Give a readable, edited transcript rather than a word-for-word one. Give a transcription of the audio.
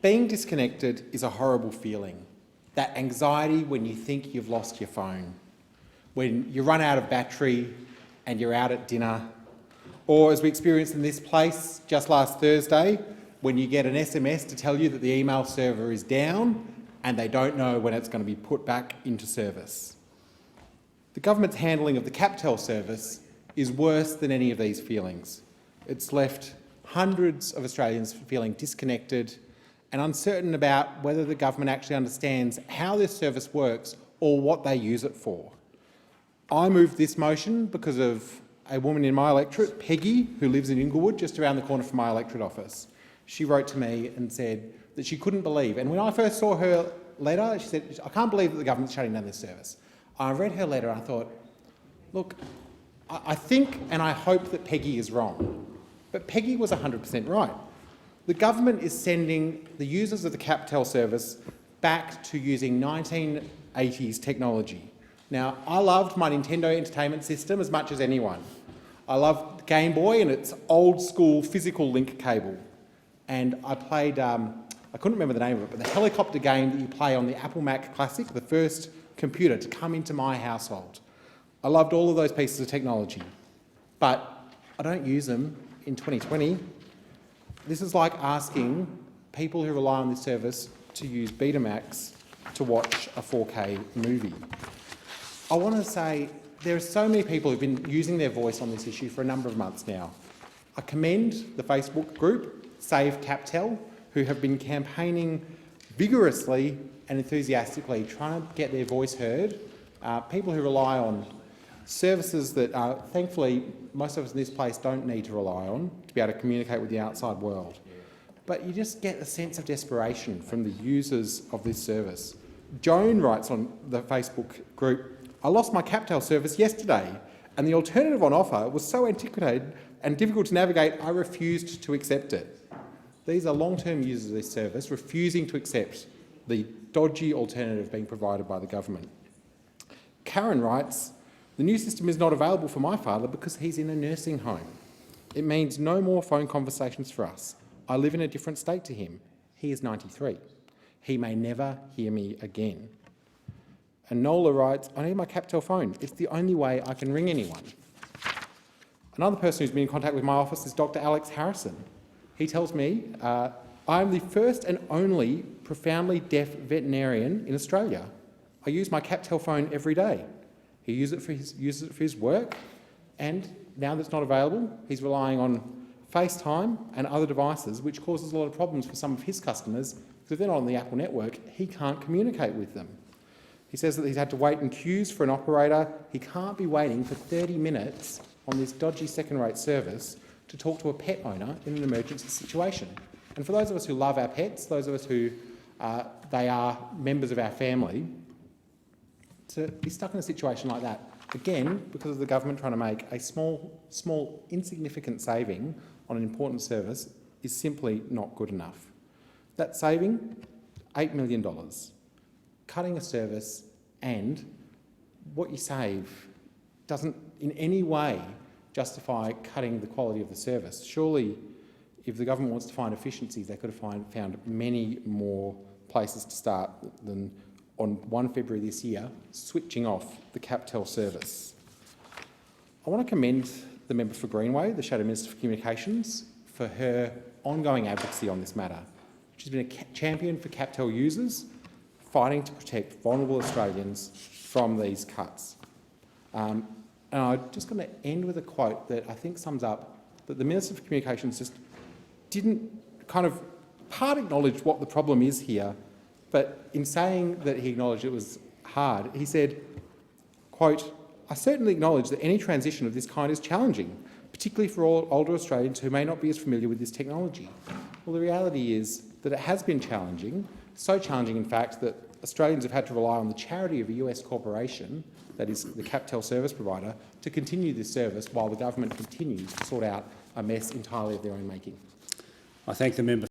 Being disconnected is a horrible feeling. That anxiety when you think you've lost your phone, when you run out of battery and you're out at dinner, or as we experienced in this place just last Thursday, when you get an SMS to tell you that the email server is down and they don't know when it's going to be put back into service. The government's handling of the CapTel service is worse than any of these feelings. It's left hundreds of Australians feeling disconnected and uncertain about whether the government actually understands how this service works or what they use it for. I moved this motion because of a woman in my electorate, Peggy, who lives in Inglewood, just around the corner from my electorate office. She wrote to me and said that she couldn't believe, and when I first saw her letter, she said, I can't believe that the government's shutting down this service. I read her letter and I thought, look, I think and I hope that Peggy is wrong, but Peggy was 100% right. The government is sending the users of the CapTel service back to using 1980s technology. Now, I loved my Nintendo Entertainment System as much as anyone. I loved Game Boy and its old school physical link cable. And I played, I couldn't remember the name of it, but the helicopter game that you play on the Apple Mac Classic, the first computer to come into my household. I loved all of those pieces of technology, but I don't use them in 2020. This is like asking people who rely on this service to use BetaMax to watch a 4K movie. I want to say there are so many people who've been using their voice on this issue for a number of months now. I commend the Facebook group Save CapTel, who have been campaigning vigorously and enthusiastically, trying to get their voice heard. People who rely on services that, thankfully, most of us in this place don't need to rely on to be able to communicate with the outside world. But you just get a sense of desperation from the users of this service. Joan writes on the Facebook group, I lost my CapTel service yesterday, and the alternative on offer was so antiquated and difficult to navigate, I refused to accept it. These are long-term users of this service refusing to accept the dodgy alternative being provided by the government. Karen writes, the new system is not available for my father because he's in a nursing home. It means no more phone conversations for us. I live in a different state to him. He is 93. He may never hear me again. And Nola writes, I need my CapTel phone. It's the only way I can ring anyone. Another person who's been in contact with my office is Dr. Alex Harrison. He tells me, I am the first and only profoundly deaf veterinarian in Australia. I use my CapTel phone every day. He uses it for his work, and now that it's not available, he's relying on FaceTime and other devices, which causes a lot of problems for some of his customers, because if they're not on the Apple network, he can't communicate with them. He says that he's had to wait in queues for an operator. He can't be waiting for 30 minutes on this dodgy second-rate service to talk to a pet owner in an emergency situation. And for those of us who love our pets, those of us who they are members of our family, to be stuck in a situation like that, again, because of the government trying to make a small, insignificant saving on an important service, is simply not good enough. That saving, $8 million. Cutting a service and what you save doesn't in any way justify cutting the quality of the service. Surely, if the government wants to find efficiencies, they could have found many more places to start than on 1 February this year, switching off the CapTel service. I want to commend the member for Greenway, the Shadow Minister for Communications, for her ongoing advocacy on this matter. She's been a champion for CapTel users, fighting to protect vulnerable Australians from these cuts. And I'm just going to end with a quote that I think sums up that the Minister for Communications just didn't kind of part acknowledge what the problem is here, but in saying that he acknowledged it was hard, he said, quote, I certainly acknowledge that any transition of this kind is challenging, particularly for all older Australians who may not be as familiar with this technology. Well, the reality is that it has been challenging, so challenging in fact that Australians have had to rely on the charity of a US corporation, that is the CapTel service provider, to continue this service while the government continues to sort out a mess entirely of their own making. I thank the member.